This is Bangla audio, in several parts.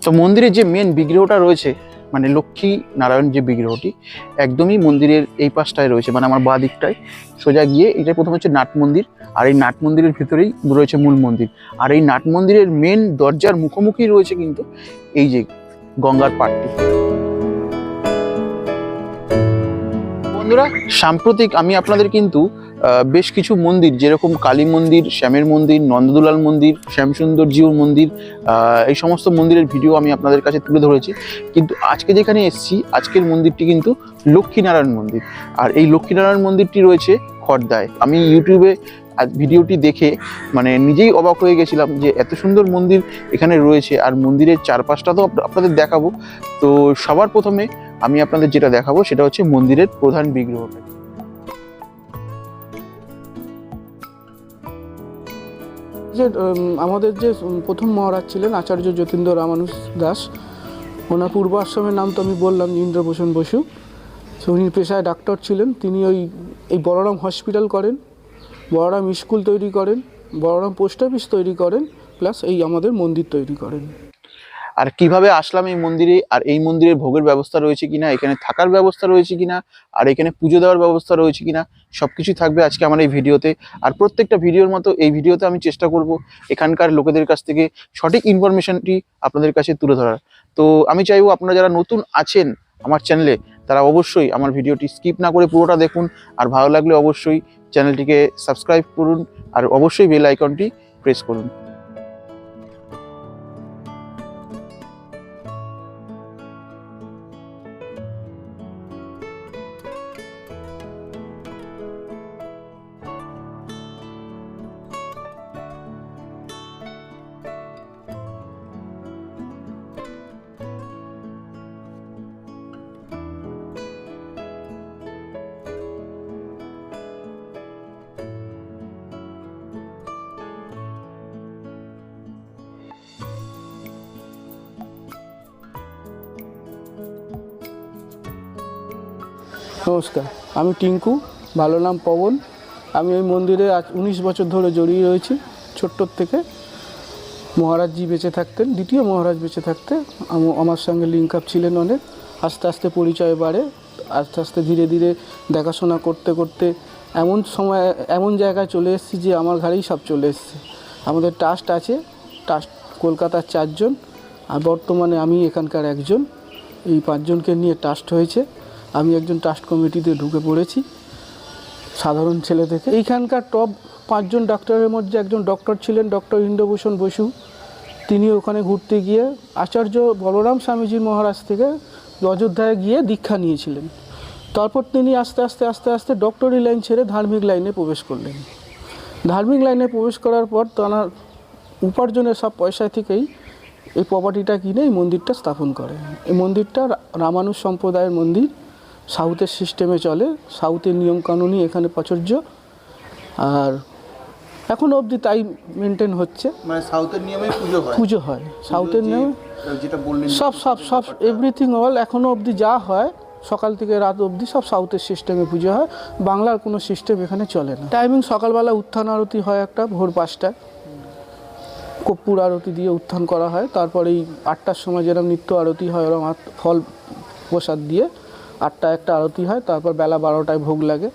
তো মন্দিরের যে মেন বিগ্রহটা রয়েছে, মানে লক্ষ্মী নারায়ণ যে বিগ্রহটি, একদমই মন্দিরের এই পাশটায় রয়েছে, মানে আমার বাঁ দিকটায় সোজা গিয়ে এটা প্রথম হচ্ছে নাট মন্দির, আর এই নাট মন্দিরের ভিতরেই রয়েছে মূল মন্দির। আর এই নাট মন্দিরের মেন দরজার মুখোমুখি রয়েছে কিন্তু এই যে গঙ্গার পাড়টি। বন্ধুরা, সাম্প্রতিক আমি আপনাদের কিন্তু বেশ কিছু মন্দির, যেরকম কালী মন্দির, শ্যামের মন্দির, নন্দদুলাল মন্দির, শ্যামসুন্দরজিউ মন্দির, এই সমস্ত মন্দিরের ভিডিও আমি আপনাদের কাছে তুলে ধরেছি। কিন্তু আজকে যেখানে এসেছি, আজকের মন্দিরটি কিন্তু লক্ষ্মীনারায়ণ মন্দির। আর এই লক্ষ্মীনারায়ণ মন্দিরটি রয়েছে খড়দায়। আমি ইউটিউবে ভিডিওটি দেখে মানে নিজেই অবাক হয়ে গেছিলাম যে এত সুন্দর মন্দির এখানে রয়েছে। আর মন্দিরের চারপাশটা তো আপনাদের দেখাবো। তো সবার প্রথমে আমি আপনাদের যেটা দেখাবো সেটা হচ্ছে মন্দিরের প্রধান বিগ্রহটা। যে আমাদের যে প্রথম মহারাজ ছিলেন আচার্য যতীন্দ্র রামানুজ দাস, ওনার পূর্ব আশ্রমের নাম তো আমি বললাম ইন্দ্রভূষণ বসু। উনি পেশায় ডাক্তার ছিলেন। তিনি এই বলরাম হসপিটাল করেন, বলরাম স্কুল তৈরি করেন, বলরাম পোস্ট অফিস তৈরি করেন, প্লাস এই আমাদের মন্দির তৈরি করেন। আর কিভাবে আসলাম এই মন্দিরে, আর এই মন্দিরের ভোগের ব্যবস্থা রয়েছে কিনা, এখানে থাকার ব্যবস্থা রয়েছে কিনা, আর এখানে পুজো দেওয়ার ব্যবস্থা রয়েছে কিনা, সবকিছু থাকবে আজকে আমার এই ভিডিওতে। আর প্রত্যেকটা ভিডিওর মতো এই ভিডিওতে আমি চেষ্টা করব এখানকার লোকেদের কাছ থেকে সঠিক ইনফরমেশনটি আপনাদের কাছে তুলে ধরার। তো আমি চাইবো আপনারা যারা নতুন আছেন আমার চ্যানেলে, তারা অবশ্যই আমার ভিডিওটি স্কিপ না করে পুরোটা দেখুন। আর ভালো লাগলে অবশ্যই চ্যানেলটিকে সাবস্ক্রাইব করুন, আর অবশ্যই বেল আইকনটি প্রেস করুন। নমস্কার, আমি টিঙ্কু, ভালো নাম পবন। আমি এই মন্দিরে আজ 19 বছর ধরে জড়িয়ে রয়েছি। ছোট্টোর থেকে মহারাজজি বেঁচে থাকতেন, দ্বিতীয় মহারাজ বেঁচে থাকতে আমার সঙ্গে লিঙ্ক আপ ছিলেন অনেক। আস্তে আস্তে পরিচয় বাড়ে, আস্তে আস্তে ধীরে ধীরে দেখাশোনা করতে করতে এমন জায়গায় চলে এসেছি যে আমার ঘাড়েই সব চলে এসছে। আমাদের ট্রাস্ট আছে, ট্রাস্ট কলকাতার 4 জন, আর বর্তমানে আমি এখানকার একজন। এই 5 জনকে নিয়ে ট্রাস্ট হয়েছে। আমি একজন ট্রাস্ট কমিটিতে ঢুকে পড়েছি সাধারণ ছেলে থেকে। এইখানকার টপ 5 জন ডক্টরের মধ্যে একজন ডক্টর ছিলেন ডক্টর ইন্দ্রভূষণ বসু। তিনি ওখানে ঘুরতে গিয়ে আচার্য বলরাম স্বামীজির মহারাজ থেকে অযোধ্যায় গিয়ে দীক্ষা নিয়েছিলেন। তারপর তিনি আস্তে আস্তে ডক্টরি লাইন ছেড়ে ধার্মিক লাইনে প্রবেশ করলেন। ধার্মিক লাইনে প্রবেশ করার পর তাঁর উপার্জনের সব পয়সা থেকেই এই প্রপার্টিটা কিনে এই মন্দিরটা স্থাপন করেন। এই মন্দিরটা রামানুজ সম্প্রদায়ের মন্দির, সাউথের সিস্টেমে চলে, সাউথের নিয়মকানুনই এখানে প্রযোজ্য। আর এখনও অবধি তাই মেনটেন হচ্ছে। মানে সাউথের নিয়মে পুজো হয়, সাউথের নিয়মে যেটা বললেন সব এভরিথিং অল এখনও অবধি যা হয় সকাল থেকে রাত অবধি সব সাউথের সিস্টেমে পুজো হয়। বাংলার কোনো সিস্টেম এখানে চলে না। টাইমিং সকালবেলা উত্থান আরতি হয় একটা ভোর 5টায়, কর্পূর আরতি দিয়ে উত্থান করা হয়। তারপরে এই 8টার সময় যেরকম নিত্য আরতি হয় ওরকম ফল প্রসাদ দিয়ে 8টায় একটা আরতি হয়। তারপর বেলা 12টায় ভোগ লাগে।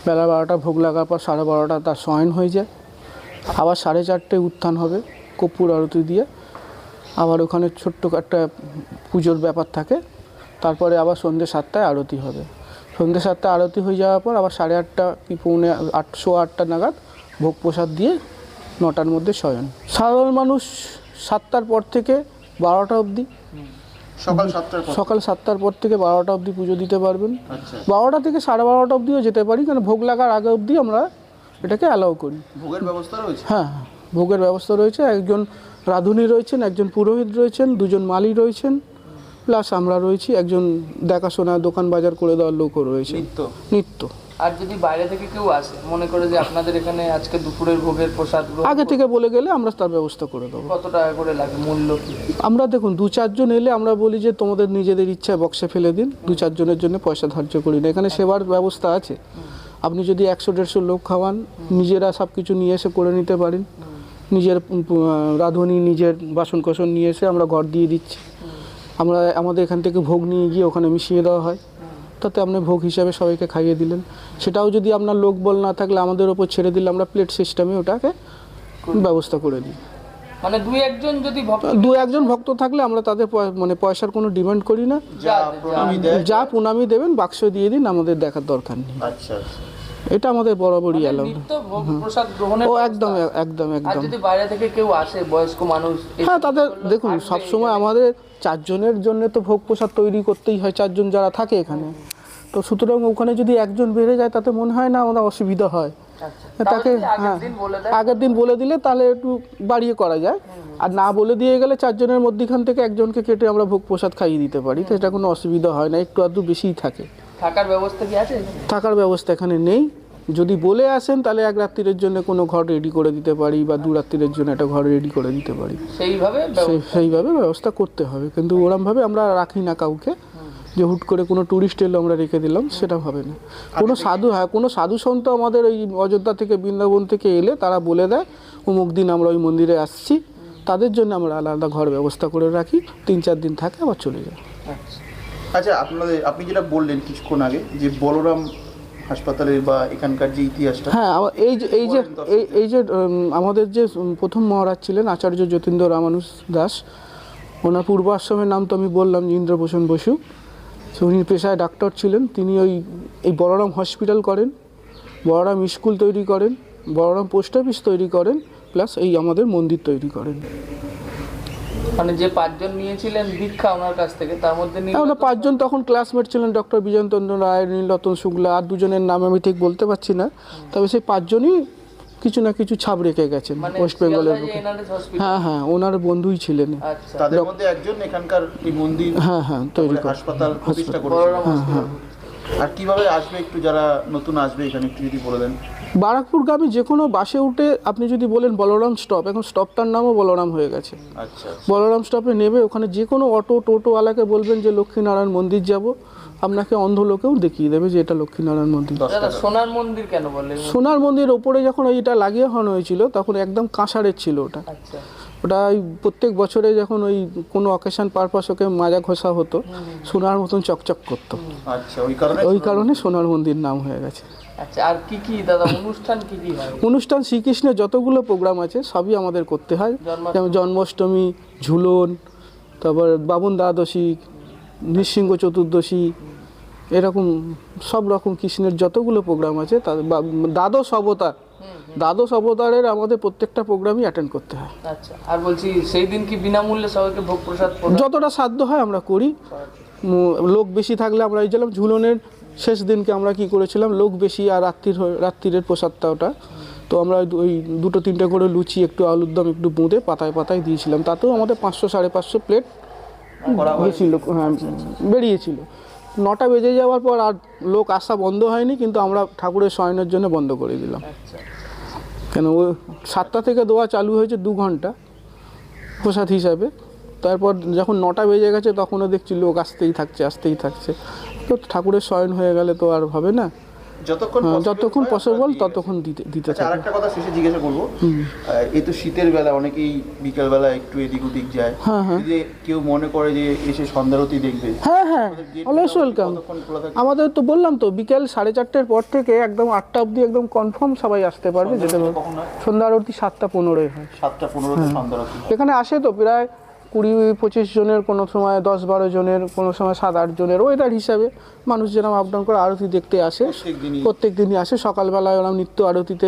বেলা 12টা ভোগ লাগার পর 12:30 তার শয়ন হয়ে যায়। আবার 4:30টায় উত্থান হবে কর্পূর আরতি দিয়ে। আবার ওখানে ছোট্ট একটা পুজোর ব্যাপার থাকে। তারপরে আবার সন্ধ্যে 7টায় আরতি হবে। সন্ধ্যে 7টায় আরতি হয়ে যাওয়ার পর আবার 8:30 কি 8:15 নাগাদ ভোগ প্রসাদ দিয়ে 9টার মধ্যে শয়ন। সাধারণ মানুষ 7টার পর থেকে 12টা অবধি, সকাল 7টার পর থেকে 12টা অবধি পুজো দিতে পারবেন। 12টা থেকে 12:30 অবধিও যেতে পারি, কারণ ভোগ লাগার আগে অবধি আমরা এটাকে অ্যালাউ করি। ভোগের ব্যবস্থা রয়েছে? হ্যাঁ, ভোগের ব্যবস্থা রয়েছে। একজন রাঁধুনি রয়েছেন, একজন পুরোহিত রয়েছেন, 2 জন মালি রয়েছেন, প্লাস আমরা রয়েছি, একজন দেখাশোনা দোকান বাজার করে দেওয়ার লোকও রয়েছে নিত্য। আর যদি বাইরে থেকে কেউ আসে, মনে করে যে আপনাদের এখানে আজকে দুপুরের ভোগের প্রসাদ আগে থেকে বলে গেলে আমরা তার ব্যবস্থা করে দেবো। কত টাকা করে লাগে, মূল্য কি? আমরা দেখুন 2-4 জন এলে আমরা বলি যে তোমাদের নিজেদের ইচ্ছায় বক্সে ফেলে দিন, 2-4 জনের জন্য পয়সা ধার্য করি না। এখানে সেবার ব্যবস্থা আছে। আপনি যদি 100-150 লোক খাওয়ান, নিজেরা সব কিছু নিয়ে এসে করে নিতে পারেন। নিজের রাঁধুনি নিজের বাসন কোসন নিয়ে এসে আমরা ঘর দিয়ে দিচ্ছি। আমরা আমাদের এখান থেকে ভোগ নিয়ে গিয়ে ওখানে মিশিয়ে দেওয়া হয়, তাতে আপনি ভোগ হিসাবে সবাইকে খাইয়ে দিলেন। সেটাও যদি আপনার লোক বল না থাকলে আমাদের ওপর ছেড়ে দিলে আমরা প্লেট সিস্টেমে ওটাকে ব্যবস্থা করে দিই। মানে দুই একজন যদি ভক্ত দু একজন ভক্ত থাকলে আমরা তাদের মানে পয়সার কোনো ডিমান্ড করি না, যা প্রণামী দেবেন বাক্স দিয়ে দিন, আমাদের দেখার দরকার নেই। আচ্ছা আচ্ছা। এটা আমাদের বরাবরই এলাও। নিত্য ভোগ প্রসাদ গ্রহণের ও একদম একদম আর একদম। যদি বাইরে থেকে কেউ আসে বয়স্ক মানুষ হ্যাঁ, তাদের দেখুন সবসময় আমাদের 4 জনের জন্য তো ভোগ প্রসাদ তৈরি করতেই হয়, 4 জন যারা থাকে এখানে। তো সুতরাং ওখানে যদি একজন বেড়ে যায় তাতে মনে হয় না আমাদের অসুবিধা হয়। তাকে হ্যাঁ আগের দিন বলে দিলে তাহলে একটু বাড়িয়ে করা যায়, আর না বলে দিয়ে গেলে 4 জনের মধ্যখান থেকে একজনকে কেটে আমরা ভোগ প্রসাদ খাইয়ে দিতে পারি, তো এটা কোনো অসুবিধা হয় না, একটু আধটু বেশিই থাকে। থাকার ব্যবস্থা কি আছে? থাকার ব্যবস্থা এখানে নেই, যদি বলে আসেন তাহলে 1 রাত্রির জন্য কোনো ঘর রেডি করে দিতে পারি, বা 2 রাত্রির জন্য একটা ঘর রেডি করে দিতে পারি। সেইভাবে ব্যবস্থা করতে হবে, কিন্তু ওরমভাবে আমরা রাখি না কাউকে যে হুট করে কোনো ট্যুরিস্ট এলো আমরা রেখে দিলাম, সেটা হবে না। কোনো সাধু কোনো সাধু সন্ত আমাদের ওই অযোধ্যা থেকে বৃন্দাবন থেকে এলে তারা বলে দেয় অমুক দিন আমরা ওই মন্দিরে আসছি, তাদের জন্য আমরা আলাদা ঘর ব্যবস্থা করে রাখি, 3-4 দিন থাকে আবার চলে যায়। আচ্ছা, আপনি যেটা বললেন কিছুক্ষণ আগে যে বলরাম হাসপাতালের বা এখানকার যে ইতিহাসটা, হ্যাঁ, এই যে আমাদের যে প্রথম মহারাজ ছিলেন আচার্য যতীন্দ্র রামানুজ দাস, ওনার পূর্বাশ্রমের নাম তো আমি বললাম ইন্দ্রভূষণ বসু। উনি পেশায় ডাক্তার ছিলেন, তিনি এই বলরাম হসপিটাল করেন, বলরাম স্কুল তৈরি করেন, বলরাম পোস্ট অফিস তৈরি করেন, প্লাস এই আমাদের মন্দির তৈরি করেন। মানে যে 5 জন নিয়েছিলেন দীক্ষা ওনার কাছ থেকে, তার মধ্যে আমরা 5 জন তখন ক্লাসমেট ছিলেন, ডক্টর বিজয়চন্দ্র রায়, নীলরতন শুক্লা, আর 2 জনের নাম আমি ঠিক বলতে পারছি না, তবে সেই 5 জনই কিছু না কিছু ছাপ রেখে গেছেন ওয়েস্ট বেঙ্গলের বুকে। হ্যাঁ হ্যাঁ, ওনার বন্ধুই ছিলেন। তাদের মধ্যে একজন এখানকার এই মন্দির তৈরি করে হাসপাতাল প্রতিষ্ঠা করেছেন। আর কিভাবে আসবে একটু যারা নতুন আসবে এখানে একটু যদি বলে দেন। বারাকপুরগামী যে কোনো বাসে উঠে আপনি যদি বলেন বলরাম স্টপ, এখন স্টপটার নামও বলরাম হয়ে গেছে। আচ্ছা, বলরাম স্টপে নেবে, ওখানে যে কোনো অটো টোটোওয়ালাকে বলবেন যে লক্ষ্মীনারায়ণ মন্দির যাব, আপনাকে অন্ধ লোকেও দেখিয়ে দেবে যে এটা লক্ষ্মীনারায়ণ মন্দির। সোনার মন্দির কেন বললেন? সোনার মন্দির ওপরে যখন ওইটা লাগিয়ে হওয়া হয়েছিল তখন একদম কাঁসারের ছিল ওটা। ওটা প্রত্যেক বছরে যখন ওই কোনো অকেশন পারপাস ওকে মাজা ঘষা হতো, সোনার মতন চকচক করতো। আচ্ছা, ওই কারণে সোনার মন্দির নাম হয়ে গেছে। আচ্ছা, আর কি দাদা অনুষ্ঠান কি হয়? অনুষ্ঠান শ্রীকৃষ্ণের যতগুলো প্রোগ্রাম আছে সবই আমাদের করতে হয়, যেমন জন্মাষ্টমী, ঝুলন, তারপর বামন দ্বাদশী, নৃসিংহ চতুর্দশী, এরকম সব রকম কৃষ্ণের যতগুলো প্রোগ্রাম আছে তাদের দ্বাদশ অবতারের আমাদের প্রত্যেকটা প্রোগ্রামই অ্যাটেন্ড করতে হয়। আচ্ছা, আর বলছি সেই দিন কি বিনামূল্যে সবাইকে ভোগ প্রসাদ যতটা সাধ্য হয় আমরা করি। লোক বেশি থাকলে আমরা এই গেলাম ঝুলনের শেষ দিনকে আমরা কি করেছিলাম, লোক বেশি আর রাত্রিরের প্রসাদটা ওটা, তো আমরা ওই 2-3টে করে লুচি, একটু আলুর দম, একটু বোঁদে পাতায় পাতায় দিয়েছিলাম, তাতেও আমাদের 500-550 প্লেট গেছিল, হ্যাঁ বেরিয়েছিল। 9টা বেজে যাওয়ার পর আর লোক আসা বন্ধ হয়নি, কিন্তু আমরা ঠাকুরের শয়নের জন্য বন্ধ করে দিলাম। কেন ওই 7টা থেকে দেওয়া চালু হয়েছে 2 ঘন্টা প্রসাদ হিসাবে, তারপর যখন 9টা বেজে গেছে তখনও দেখছি লোক আসতেই থাকছে, তো ঠাকুরের শয়ন হয়ে গেলে তো আর হবে না, যতক্ষণ পসিবল ততক্ষণ দিতে থাকে। আরেকটা কথা শেষে জিজ্ঞাসা করবো, এই তো শীতের বেলা অনেকেই বিকেল বেলা একটু এদিক ওদিক যায়, যদি কেউ মনে করে যে এসে সন্ধ্যারতি দেখবে, হ্যাঁ অলওয়েজ ওয়েলকাম। আমাদের তো বললাম তো বিকেল 4:30-এর পর থেকে একদম 8টা অবধি একদম কনফার্ম সবাই আসতে পারবে, যেতে পারবে। সন্ধ্যা আরতি 7টা-15 হয়। 7টা-15 সন্ধ্যারতি এখানে আসে তো প্রায় 20-25 জনের, কোনো সময় 10-12 জনের, কোনো সময় 7-8 জনের, ওয়েদার হিসাবে মানুষ যেরকম আপ ডাউন করে আরতি দেখতে আসে, প্রত্যেক দিনই আসে। সকালবেলায় ওরকম নিত্য আরতিতে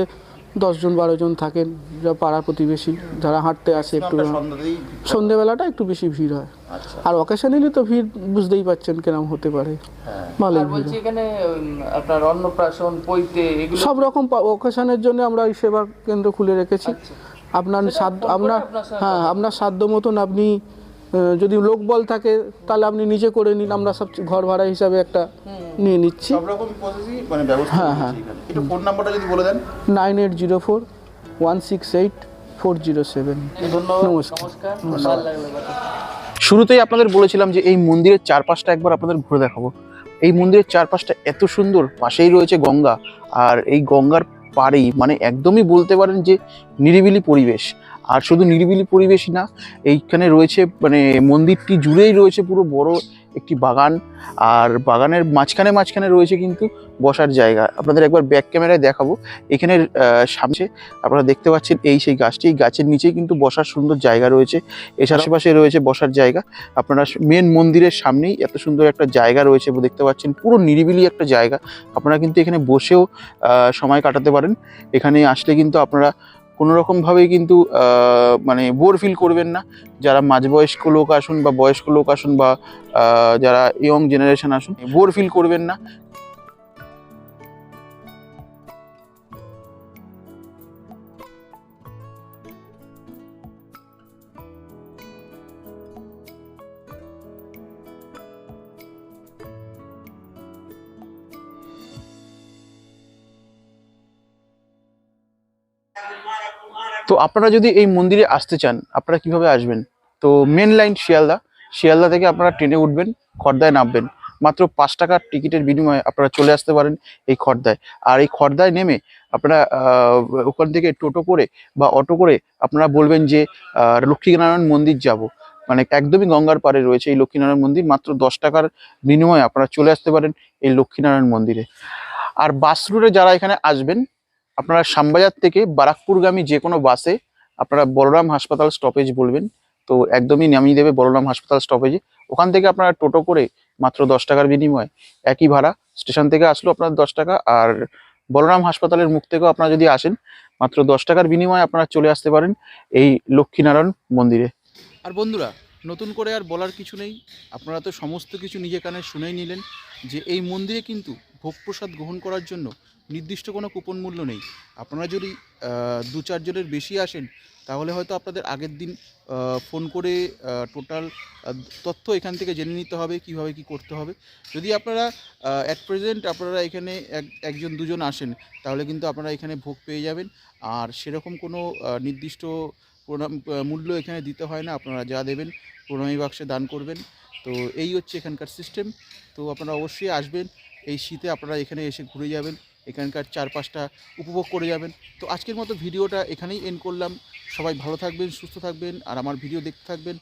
10-12 জন থাকেন, যা পাড়া প্রতিবেশী যারা হাঁটতে আসে, একটু সন্ধ্যেবেলাটা একটু বেশি ভিড় হয়। আর অকেশনালি তো ভিড় বুঝতেই পাচ্ছেন কেরম হতে পারে, ভালোই ভিড়। এখানে আপনার অন্নপ্রাশন, পৈতে, সব রকম অকেশনের জন্য আমরা এই সেবা কেন্দ্র খুলে রেখেছি। আপনার সাধ্য মতন আপনি যদি লোক বল থাকে তাহলে আপনি নিজে করে নিন, আমরা সব ঘর ভাড়া হিসাবে একটা নিয়ে নিচ্ছি। হ্যাঁ, একটু ফোন নাম্বারটা যদি বলে দেন। 9804-168-407। নমস্কার। শুরুতেই আপনাদের বলেছিলাম যে এই মন্দিরের চারপাশটা একবার আপনাদের ঘুরে দেখাবো। এই মন্দিরের চারপাশটা এত সুন্দর, পাশেই রয়েছে গঙ্গা, আর এই গঙ্গার পাড়েই মানে একদমই বলতে পারেন যে নিরিবিলি পরিবেশ। আর শুধু নিরিবিলি পরিবেশই না, এইখানে রয়েছে মানে মন্দিরটি জুড়েই রয়েছে পুরো বড় একটি বাগান, আর বাগানের মাঝখানে মাঝখানে রয়েছে কিন্তু বসার জায়গা। আপনাদের একবার ব্যাক ক্যামেরায় দেখাবো। এখানে সামনে আপনারা দেখতে পাচ্ছেন এই সেই গাছটি, এই গাছের নিচেই কিন্তু বসার সুন্দর জায়গা রয়েছে। এছাড়া আশেপাশে রয়েছে বসার জায়গা। আপনারা মেন মন্দিরের সামনেই এত সুন্দর একটা জায়গা রয়েছে দেখতে পাচ্ছেন, পুরো নিরিবিলি একটা জায়গা। আপনারা কিন্তু এখানে বসেও সময় কাটাতে পারেন। এখানে আসলে কিন্তু আপনারা কোনো রকমভাবেই কিন্তু মানে বোর ফিল করবেন না। যারা মাঝবয়স্ক লোক আসুন বা বয়স্ক লোক আসুন বা যারা ইয়ং জেনারেশন আসুন, বোর ফিল করবেন না। তো আপনারা যদি এই মন্দিরে আসতে চান, আপনারা কিভাবে আসবেন? তো মেন লাইন শিয়ালদা, শিয়ালদা থেকে আপনারা ট্রেনে উঠবেন, খড়দায় নামবেন। মাত্র 5 টাকার টিকিটের বিনিময়ে আপনারা চলে আসতে পারেন এই খড়দায়। আর এই খড়দায় নেমে আপনারা ওখান থেকে টোটো করে বা অটো করে আপনারা বলবেন যে লক্ষ্মীনারায়ণ মন্দির যাব। মানে একদমই গঙ্গার পাড়ে রয়েছে এই লক্ষ্মীনারায়ণ মন্দির। মাত্র 10 টাকার বিনিময়ে আপনারা চলে আসতে পারেন এই লক্ষ্মীনারায়ণ মন্দিরে। আর বাস রুটে যারা এখানে আসবেন, আপনারা শ্যামবাজার থেকে বারাকপুরগামী যে কোনো বাসে আপনারা বলরাম হাসপাতাল স্টপেজ বলবেন, তো একদমই নামিয়ে দেবে বলরাম হাসপাতাল স্টপেজে। ওখান থেকে আপনারা টোটো করে মাত্র 10 টাকার বিনিময়ে, একই ভাড়া, স্টেশন থেকে আসলেও আপনার 10 টাকা, আর বলরাম হাসপাতালের মুখ থেকেও আপনারা যদি আসেন মাত্র 10 টাকার বিনিময়ে আপনারা চলে আসতে পারেন এই লক্ষ্মীনারায়ণ মন্দিরে। আর বন্ধুরা, নতুন করে আর বলার কিছু নেই, আপনারা তো সমস্ত কিছু নিজে কানে শুনেই নিলেন যে এই মন্দিরে কিন্তু ভোগ প্রসাদ গ্রহণ করার জন্য নির্দিষ্ট কোনো কুপন মূল্য নেই। আপনারা যদি 2-4 জনের বেশি আসেন, তাহলে হয়তো আপনাদের আগের দিন ফোন করে টোটাল তথ্য এখান থেকে জেনে নিতে হবে কিভাবে কি করতে হবে। যদি আপনারা অ্যাট প্রেজেন্ট আপনারা এখানে একজন দুজন আসেন, তাহলে কিন্তু আপনারা এখানে ভোগ পেয়ে যাবেন। আর সেরকম কোনো নির্দিষ্ট মূল্য এখানে দিতে হয় না। আপনারা যা দেবেন প্রণামী বাক্সে দান করবেন। তো এই হচ্ছে এখানকার সিস্টেম। তো আপনারা অবশ্যই আসবেন, এই শীতে আপনারা এখানে এসে ঘুরে যাবেন, এখানকার চারপাশটা উপভোগ করে যাবেন। তো আজকের মতো ভিডিওটা এখানেই এন্ড করলাম। সবাই ভালো থাকবেন, সুস্থ থাকবেন, আর আমার ভিডিও দেখতে থাকবেন।